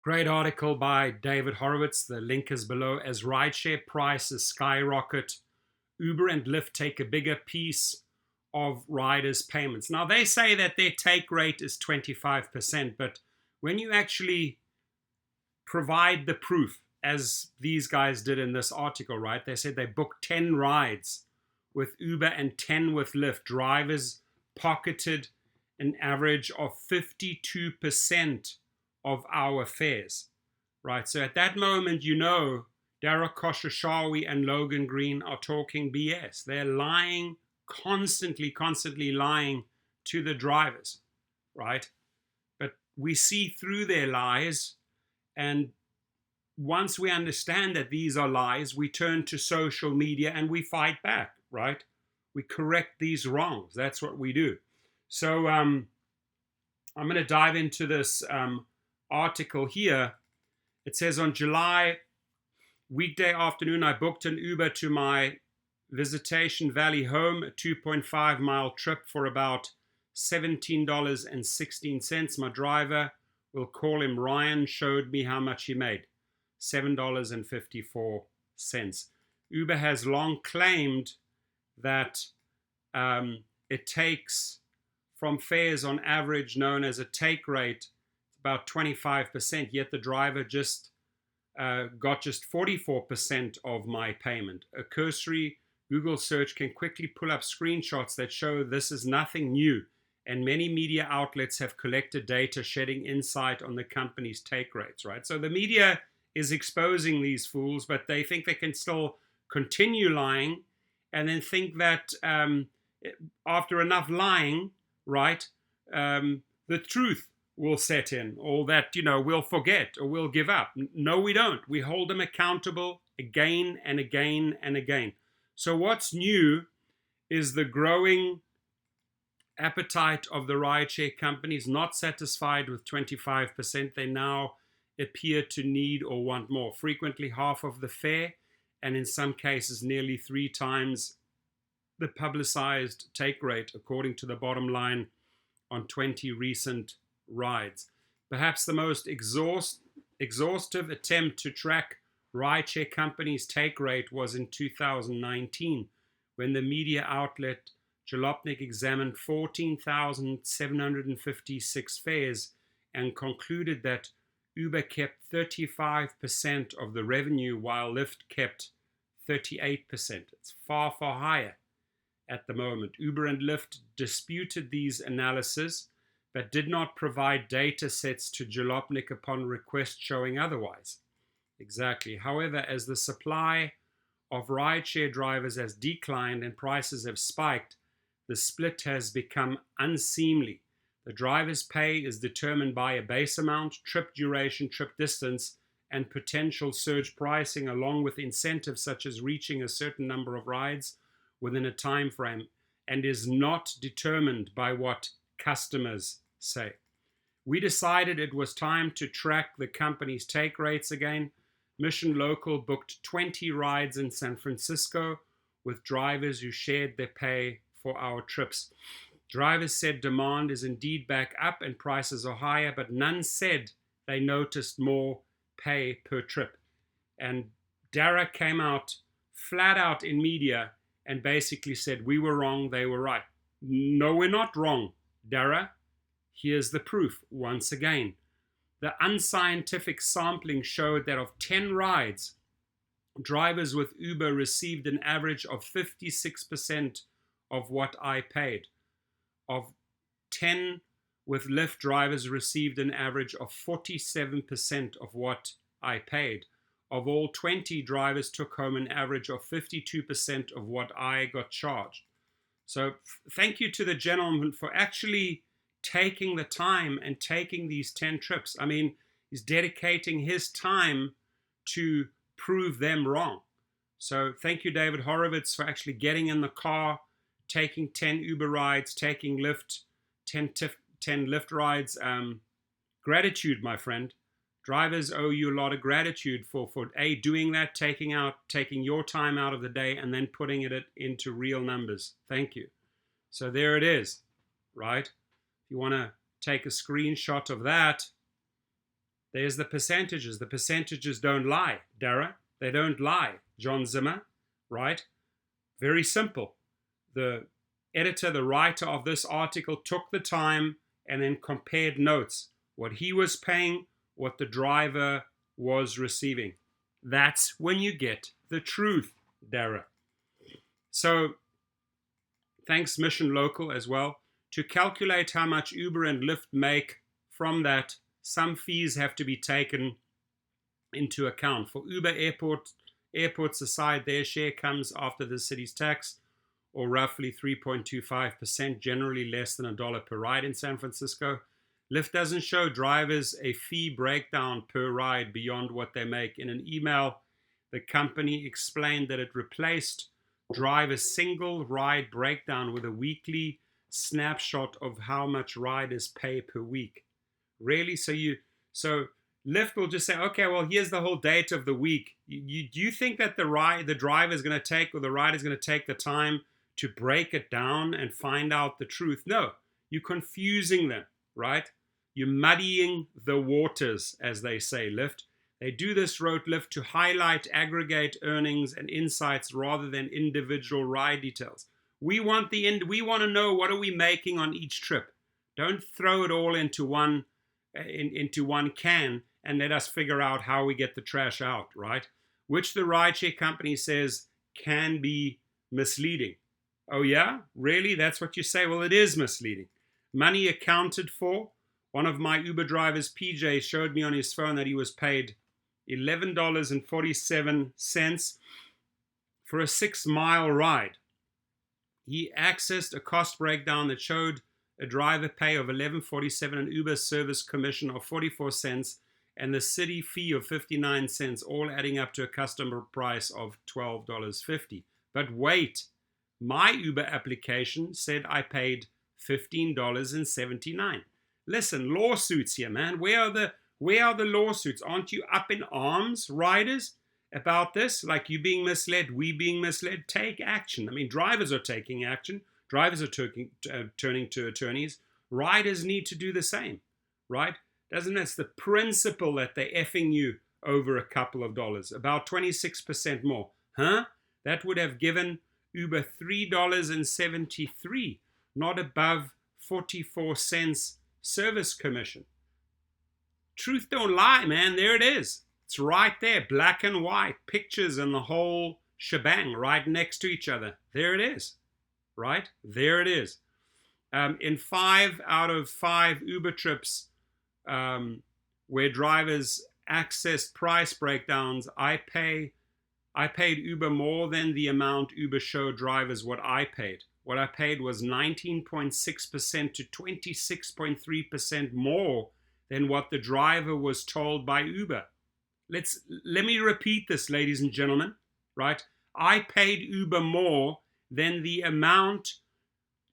Great article by David Horowitz. The link is below. As rideshare prices skyrocket, Uber and Lyft take a bigger piece of riders' payments. Now, they say that their take rate is 25%, but when you actually provide the proof, as these guys did in this article, right? They said they booked 10 rides with Uber and 10 with Lyft. Drivers pocketed an average of 52% of our fares, right? So at that moment, you know, Dara Khosrowshahi and Logan Green are talking BS. They're lying, constantly lying to the drivers, right? But we see through their lies, and once we understand that these are lies, we turn to social media and we fight back, right? We correct these wrongs. That's what we do. So I'm going to dive into this article here. It says on July weekday afternoon, I booked an Uber to my Visitation Valley home, a 2.5-mile trip for about $17.16. My driver, we'll call him Ryan, showed me how much he made, $7.54. Uber has long claimed that it takes from fares on average, known as a take rate, about 25%, yet the driver just got just 44% of my payment. A cursory Google search can quickly pull up screenshots that show this is nothing new, and many media outlets have collected data shedding insight on the company's take rates, right? So the media is exposing these fools, but they think they can still continue lying, and then think that after enough lying, right, the truth will set in, or that, you know, we'll forget or we'll give up. No, we don't. We hold them accountable again and again and again. So what's new is the growing appetite of the rideshare companies. Not satisfied with 25%, they now appear to need or want more, frequently half of the fare, and in some cases nearly 3 times the publicized take rate, according to the bottom line on 20 recent rides. Perhaps the most exhaustive attempt to track rideshare companies' take rate was in 2019, when the media outlet Jalopnik examined 14,756 fares and concluded that Uber kept 35% of the revenue while Lyft kept 38%. It's far higher at the moment. Uber and Lyft disputed these analyses, but did not provide data sets to Jalopnik upon request showing otherwise. Exactly. However, as the supply of rideshare drivers has declined and prices have spiked, the split has become unseemly. The driver's pay is determined by a base amount, trip duration, trip distance, and potential surge pricing, along with incentives such as reaching a certain number of rides within a time frame, and is not determined by what customers say. We decided it was time to track the company's take rates again. Mission Local booked 20 rides in San Francisco with drivers who shared their pay for our trips. Drivers said demand is indeed back up and prices are higher, but none said they noticed more pay per trip. And Dara came out flat out in media and basically said, we were wrong, they were right. No, we're not wrong, Dara. Here's the proof once again. The unscientific sampling showed that of 10 rides, drivers with Uber received an average of 56% of what I paid. Of 10 with Lyft, drivers received an average of 47% of what I paid. Of all 20, drivers took home an average of 52% of what I got charged. So thank you to the gentleman for actually taking the time and taking these 10 trips. I mean, he's dedicating his time to prove them wrong. So thank you, David Horowitz, for actually getting in the car, taking 10 Uber rides, taking Lyft, 10 Lyft rides. Gratitude, my friend. Drivers owe you a lot of gratitude for doing that, taking your time out of the day and then putting it into real numbers. Thank you. So there it is, right? If you want to take a screenshot of that, There's the percentages. The percentages don't lie, Dara. They don't lie, John Zimmer, right? Very simple. The editor, the writer of this article took the time and then compared notes. What he was paying, what the driver was receiving. That's when you get the truth, Dara. So, thanks Mission Local as well. To calculate how much Uber and Lyft make from that, some fees have to be taken into account. For Uber airports aside, their share comes after the city's tax, or roughly 3.25%, generally less than $1 per ride in San Francisco. Lyft doesn't show drivers a fee breakdown per ride beyond what they make. In an email, the company explained that it replaced drivers' single ride breakdown with a weekly snapshot of how much riders pay per week. Really? So Lyft will just say, okay, well, here's the whole date of the week. Do you think that the driver is going to take, or the rider is going to take the time to break it down and find out the truth? No, you're confusing them, right? You're muddying the waters, as they say, Lyft. They do this, wrote Lyft, to highlight aggregate earnings and insights rather than individual ride details. We want to know, what are we making on each trip. Don't throw it all into one can and let us figure out how we get the trash out, right? Which the rideshare company says can be misleading. Oh yeah? Really? That's what you say? Well, it is misleading. Money accounted for. One of my Uber drivers, PJ, showed me on his phone that he was paid $11.47 for a 6-mile ride. He accessed a cost breakdown that showed a driver pay of $11.47, an Uber service commission of 44 cents, and the city fee of 59 cents, all adding up to a customer price of $12.50. But wait, my Uber application said I paid $15.79. Listen, lawsuits here, man. Where are the lawsuits? Aren't you up in arms, riders, about this? Like, you being misled, we being misled? Take action. I mean, drivers are taking action. Drivers are turning to attorneys. Riders need to do the same, right? That's the principle that they're effing you over a couple of dollars, about 26% more. Huh? That would have given Uber $3.73, not above 44 cents service commission. Truth don't lie, man. There it is. It's right there, black and white, pictures and the whole shebang right next to each other. There it is, right? There it is. In 5 out of 5 Uber trips where drivers accessed price breakdowns, I paid Uber more than the amount Uber showed drivers what I paid. What I paid was 19.6% to 26.3% more than what the driver was told by Uber. Let me repeat this, ladies and gentlemen, right? I paid Uber more than the amount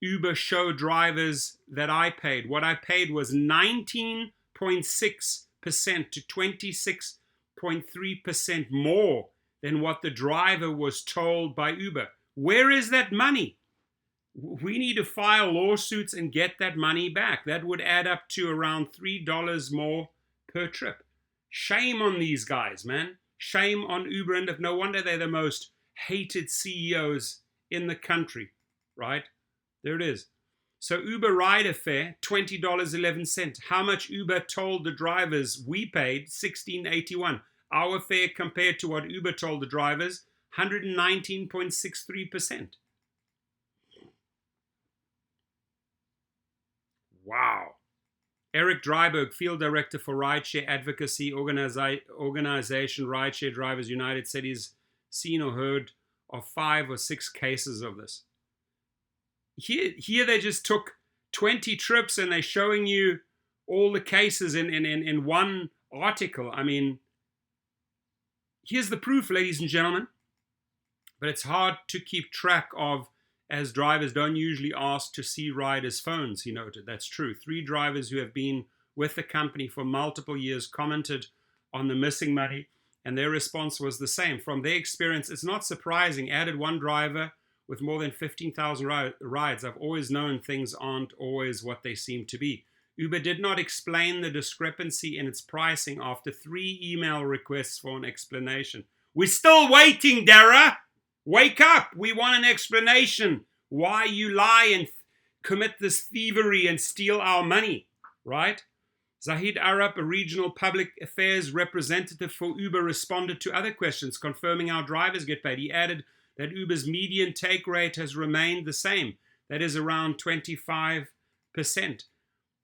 Uber showed drivers that I paid. What I paid was 19.6% to 26.3% more than what the driver was told by Uber. Where is that money? We need to file lawsuits and get that money back. That would add up to around $3 more per trip. Shame on these guys, man. Shame on Uber, and no wonder they're the most hated CEOs in the country, right? There it is. So Uber rider fare, $20.11. How much Uber told the drivers we paid? $16.81. Our fare compared to what Uber told the drivers, 119.63%. Wow. Eric Dryberg, Field Director for Rideshare Advocacy Organization Rideshare Drivers United, said he's seen or heard of 5 or 6 cases of this. Here they just took 20 trips and they're showing you all the cases in one article. I mean, here's the proof, ladies and gentlemen. But it's hard to keep track of, as drivers don't usually ask to see riders' phones, he noted. That's true. 3 drivers who have been with the company for multiple years commented on the missing money, and their response was the same. From their experience, it's not surprising. Added one driver with more than 15,000 rides. I've always known things aren't always what they seem to be. Uber did not explain the discrepancy in its pricing after 3 email requests for an explanation. We're still waiting, Dara. Wake up. We want an explanation why you lie and commit this thievery and steal our money, right? Zahid Arab, a regional public affairs representative for Uber, responded to other questions, confirming our drivers get paid. He added that Uber's median take rate has remained the same. That is around 25%.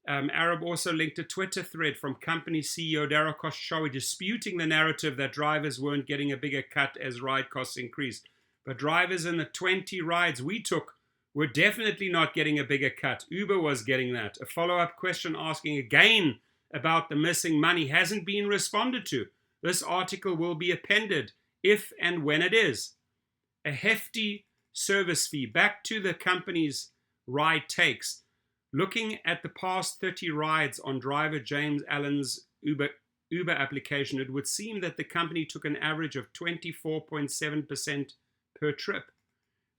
Arab also linked a Twitter thread from company CEO Dara Khoshawi disputing the narrative that drivers weren't getting a bigger cut as ride costs increased. But drivers in the 20 rides we took were definitely not getting a bigger cut. Uber was getting that. A follow-up question asking again about the missing money hasn't been responded to. This article will be appended if and when it is. A hefty service fee. Back to the company's ride takes. Looking at the past 30 rides on driver James Allen's Uber application, it would seem that the company took an average of 24.7% per trip.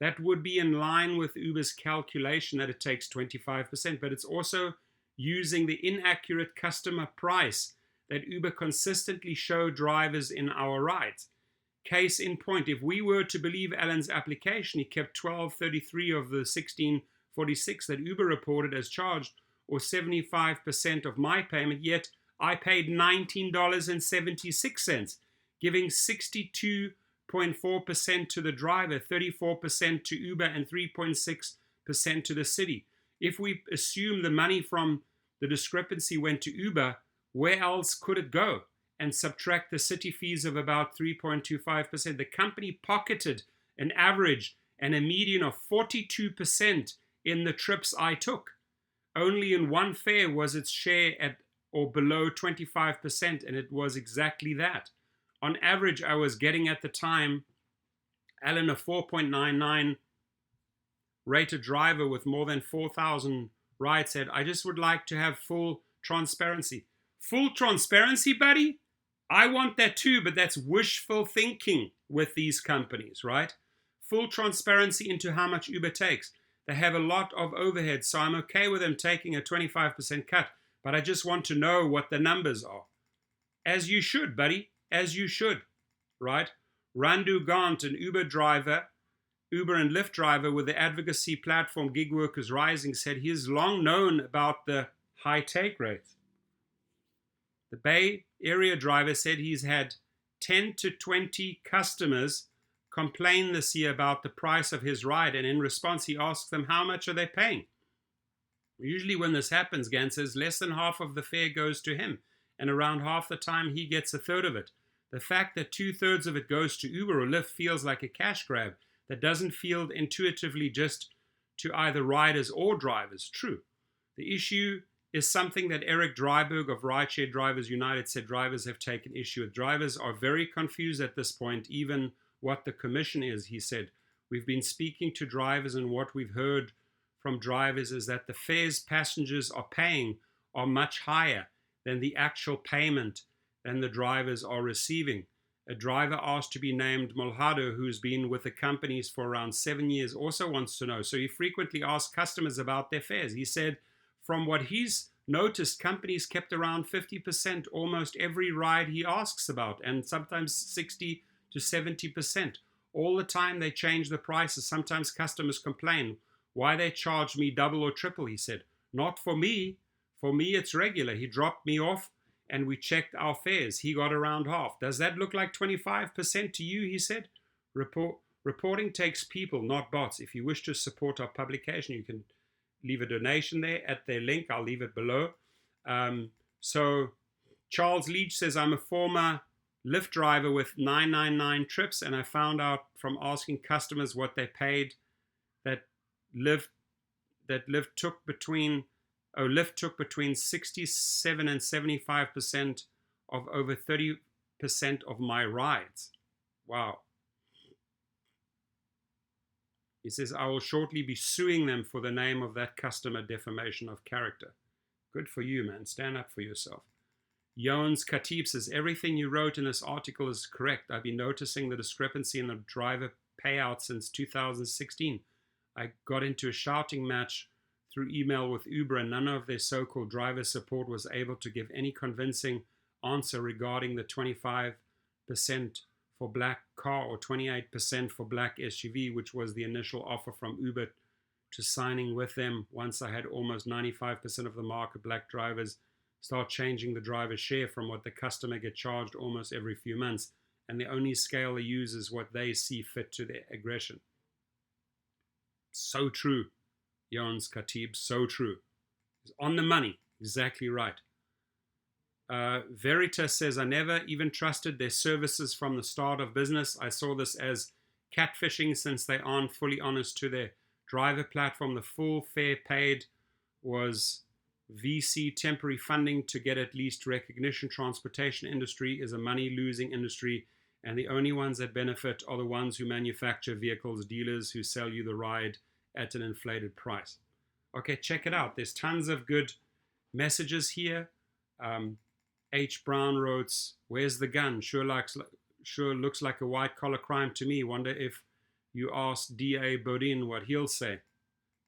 That would be in line with Uber's calculation that it takes 25%, but it's also using the inaccurate customer price that Uber consistently show drivers in our rides. Case in point, if we were to believe Allen's application, he kept 12.33 of the 16.46 that Uber reported as charged, or 75% of my payment, yet I paid $19.76, giving 62.4% to the driver, 34% to Uber, and 3.6% to the city. If we assume the money from the discrepancy went to Uber, where else could it go? And subtract the city fees of about 3.25%. The company pocketed an average and a median of 42% in the trips I took. Only in one fare was its share at or below 25%, and it was exactly that. On average, I was getting at the time, Allen, a 4.99 rated driver with more than 4,000 rides, said, I just would like to have full transparency. Full transparency, buddy? I want that too, but that's wishful thinking with these companies, right? Full transparency into how much Uber takes. They have a lot of overhead, so I'm okay with them taking a 25% cut, but I just want to know what the numbers are. As you should, buddy, as you should, right? Randu Gant, an Uber and Lyft driver with the advocacy platform Gig Workers Rising, said he has long known about the high take rates. The Bay Area driver said he's had 10 to 20 customers complain this year about the price of his ride, and in response he asks them how much are they paying. Usually when this happens, Gant says, less than half of the fare goes to him, and around half the time he gets a third of it. The fact that 2/3 of it goes to Uber or Lyft feels like a cash grab that doesn't feel intuitively just to either riders or drivers. True. The issue is something that Eric Dryberg of Rideshare Drivers United said drivers have taken issue with. Drivers are very confused at this point, even what the commission is, he said. We've been speaking to drivers, and what we've heard from drivers is that the fares passengers are paying are much higher than the actual payment than the drivers are receiving. A driver asked to be named Mulhado, who's been with the companies for around 7 years, also wants to know. So he frequently asks customers about their fares. He said from what he's noticed, companies kept around 50% almost every ride he asks about, and sometimes 60 to 70%. All the time they change the prices. Sometimes customers complain why they charge me double or triple, he said. Not for me. For me, it's regular. He dropped me off and we checked our fares. He got around half. Does that look like 25% to you, he said? Reporting takes people, not bots. If you wish to support our publication, you can leave a donation there at their link. I'll leave it below. So Charles Leach says, I'm a former Lyft driver with 999 trips, and I found out from asking customers what they paid that Lyft took between 67 and 75% of over 30% of my rides. Wow. He says, I will shortly be suing them for the name of that customer, defamation of character. Good for you, man. Stand up for yourself. Jones Khatib says, everything you wrote in this article is correct. I've been noticing the discrepancy in the driver payout since 2016. I got into a shouting match through email with Uber, and none of their so-called driver support was able to give any convincing answer regarding the 25% for black car or 28% for black SUV, which was the initial offer from Uber to signing with them. Once I had almost 95% of the market, black drivers start changing the driver share from what the customer get charged almost every few months, and the only scale they use is what they see fit to their aggression. So true, Jons Khatib, so true. It's on the money, exactly right. Veritas says, I never even trusted their services from the start of business. I saw this as catfishing since they aren't fully honest to their driver platform. The full fare paid was VC temporary funding to get at least recognition. Transportation industry is a money-losing industry, and the only ones that benefit are the ones who manufacture vehicles, dealers who sell you the ride at an inflated price. Okay, check it out. There's tons of good messages here. H. Brown wrote, where's the gun? Sure looks like a white-collar crime to me. Wonder if you ask D.A. Bodin what he'll say.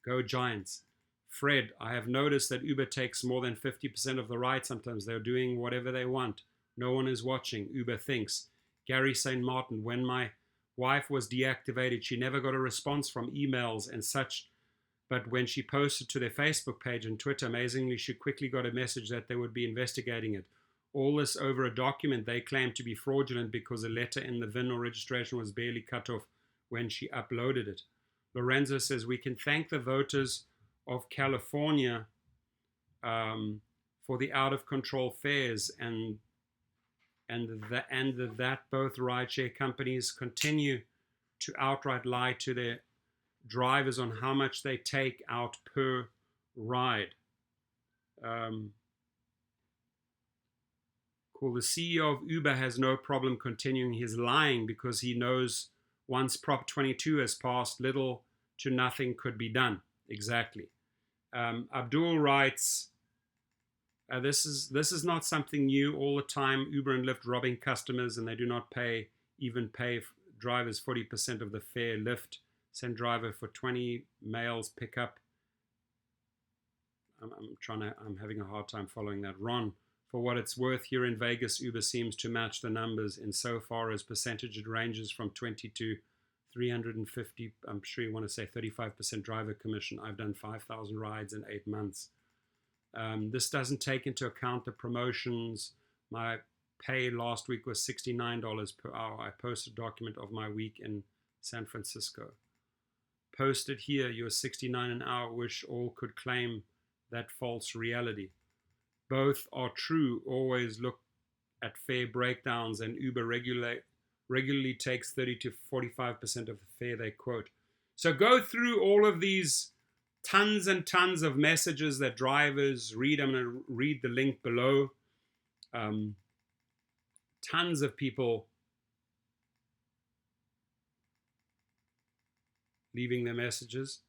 Go Giants. Fred, I have noticed that Uber takes more than 50% of the ride sometimes. They're doing whatever they want. No one is watching. Uber thinks. Gary St. Martin, when my wife was deactivated, she never got a response from emails and such. But when she posted to their Facebook page and Twitter, amazingly, she quickly got a message that they would be investigating it. All this over a document they claimed to be fraudulent because a letter in the VIN or registration was barely cut off when she uploaded it. Lorenzo says, we can thank the voters of California for the out-of-control fares and that both rideshare companies continue to outright lie to their drivers on how much they take out per ride. Cool. The CEO of Uber has no problem continuing his lying because he knows once Prop 22 has passed, little to nothing could be done. Exactly. Abdul writes, this is not something new. All the time, Uber and Lyft robbing customers, and they do not pay drivers 40% of the fare. Lyft send driver for 20 mails pickup. I'm having a hard time following that. Ron, for what it's worth, here in Vegas, Uber seems to match the numbers insofar as percentage. It ranges from 20 to 350. I'm sure you want to say 35% driver commission. I've done 5,000 rides in 8 months. This doesn't take into account the promotions. My pay last week was $69 per hour. I posted a document of my week in San Francisco. Posted here, you're $69 an hour. Wish all could claim that false reality. Both are true. Always look at fare breakdowns, and Uber regularly takes 30 to 45% of the fare they quote. So go through all of these tons and tons of messages that drivers read. I'm going to read the link below. Tons of people leaving their messages.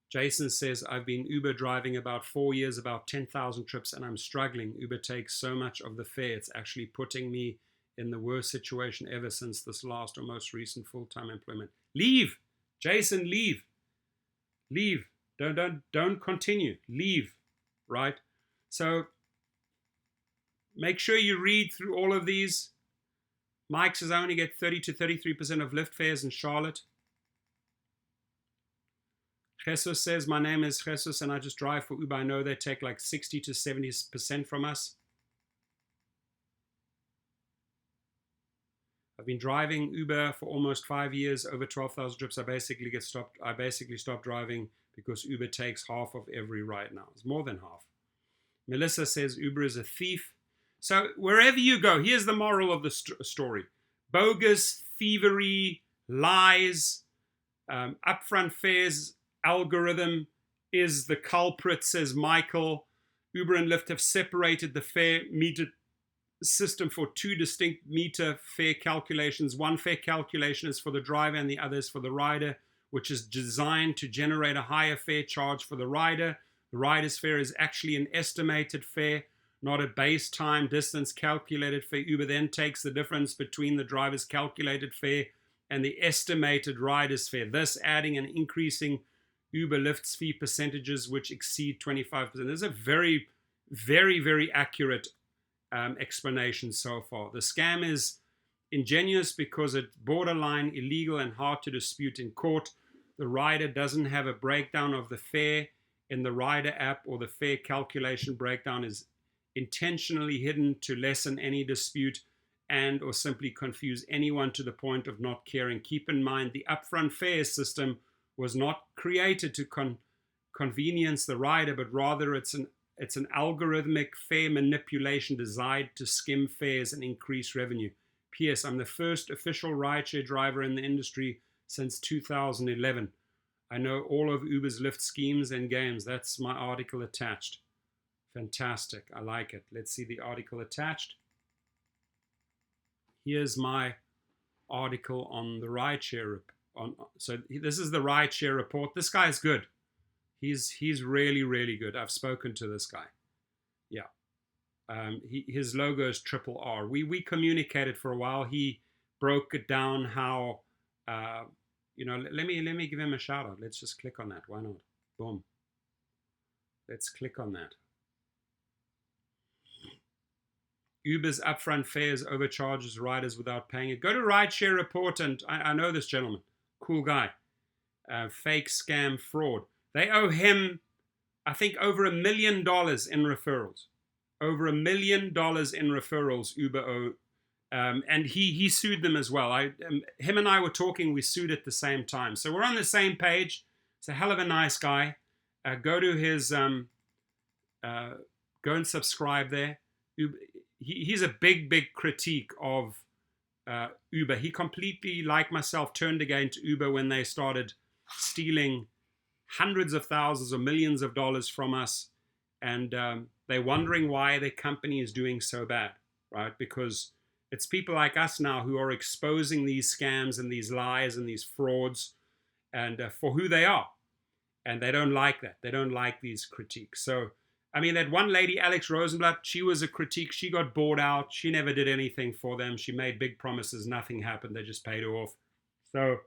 Jason says, I've been Uber driving about 4 years, about 10,000 trips, and I'm struggling. Uber takes so much of the fare. It's actually putting me in the worst situation ever since this last or most recent full-time employment. Leave! Jason, leave. Leave. Don't continue. Leave. Right? So make sure you read through all of these. Mike says I only get 30 to 33% of Lyft fares in Charlotte. Jesus says, my name is Jesus and I just drive for Uber. I know they take like 60 to 70% from us. I've been driving Uber for almost 5 years, over 12,000 trips. I basically stopped driving because Uber takes half of every ride now. It's more than half. Melissa says Uber is a thief. So wherever you go, here's the moral of the story. Bogus, thievery, lies, upfront fares, algorithm is the culprit, says Michael. Uber and Lyft have separated the fare meter system for two distinct meter fare calculations. One fare calculation is for the driver and the other is for the rider, which is designed to generate a higher fare charge for the rider. The rider's fare is actually an estimated fare, not a base time distance calculated fare. Uber then takes the difference between the driver's calculated fare and the estimated rider's fare, thus adding and increasing Uber Lyft's fee percentages, which exceed 25%. This is a very, very, very accurate explanation so far. The scam is ingenious because it's borderline illegal and hard to dispute in court. The rider doesn't have a breakdown of the fare in the rider app, or the fare calculation breakdown is intentionally hidden to lessen any dispute and or simply confuse anyone to the point of not caring. Keep in mind, the upfront fare system was not created to convenience the rider, but rather it's an algorithmic fare manipulation designed to skim fares and increase revenue. P.S. I'm the first official rideshare driver in the industry since 2011. I know all of Uber's Lyft schemes and games. That's my article attached. Fantastic. I like it. Let's see the article attached. Here's my article on the rideshare. So this is the rideshare report. This guy's good. He's really, really good. I've spoken to this guy. Yeah. His logo is triple R. We communicated for a while. He broke it down how, let me give him a shout out. Let's just click on that. Why not? Boom. Let's click on that. Uber's upfront fares overcharges riders without paying it. Go to Rideshare Report, and I know this gentleman. Cool guy. Fake scam fraud. They owe him, I think, over $1 million in referrals. Over $1 million in referrals Uber owe. And he sued them as well. Him and I were talking. We sued at the same time. So we're on the same page. It's a hell of a nice guy. Go to his, go and subscribe there. He's a big critique of Uber. He completely, like myself, turned against Uber when they started stealing hundreds of thousands or millions of dollars from us. And they're wondering why their company is doing so bad, right? Because it's people like us now who are exposing these scams and these lies and these frauds and for who they are. And they don't like that. They don't like these critiques. So, I mean, that one lady, Alex Rosenblatt, she was a critique. She got bought out. She never did anything for them. She made big promises. Nothing happened. They just paid her off. So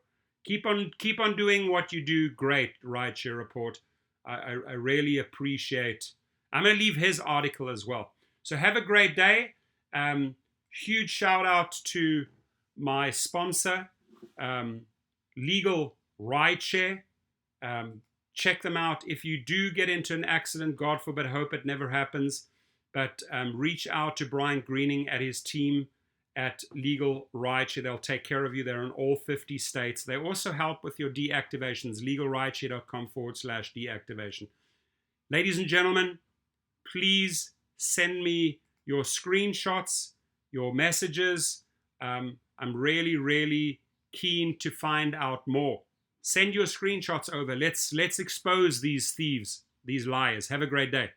keep on doing what you do. Great, Rideshare Report. I really appreciate. I'm going to leave his article as well. So have a great day. Huge shout out to my sponsor, Legal Rideshare. Check them out. If you do get into an accident, God forbid, hope it never happens, but reach out to Brian Greening at his team at Legal Rideshare. They'll take care of you. They're in all 50 states. They also help with your deactivations, legalrideshare.com/deactivation. Ladies and gentlemen, please send me your screenshots, your messages. I'm really, really keen to find out more. Send your screenshots over. Let's expose these thieves, these liars. Have a great day.